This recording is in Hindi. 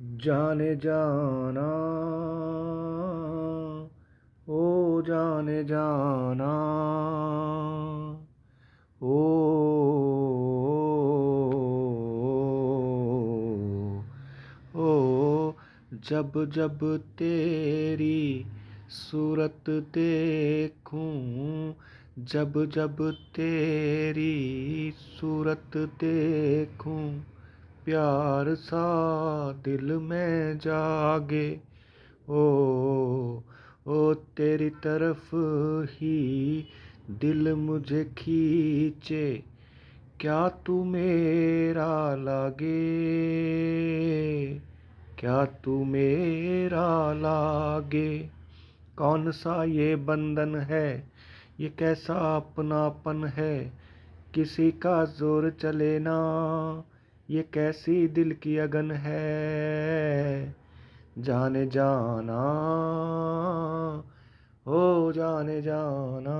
जाने जाना, ओ जाने जाना, ओ, ओ जब जब तेरी सूरत देखूं, जब जब तेरी सूरत देखूं, प्यार सा दिल में जागे। ओ तेरी तरफ ही दिल मुझे खींचे, क्या तू मेरा लागे, क्या तू मेरा लागे। कौन सा ये बंधन है, ये कैसा अपनापन है, किसी का जोर चले ना, ये कैसी दिल की अगन है। जाने जाना, ओ जाने जाना।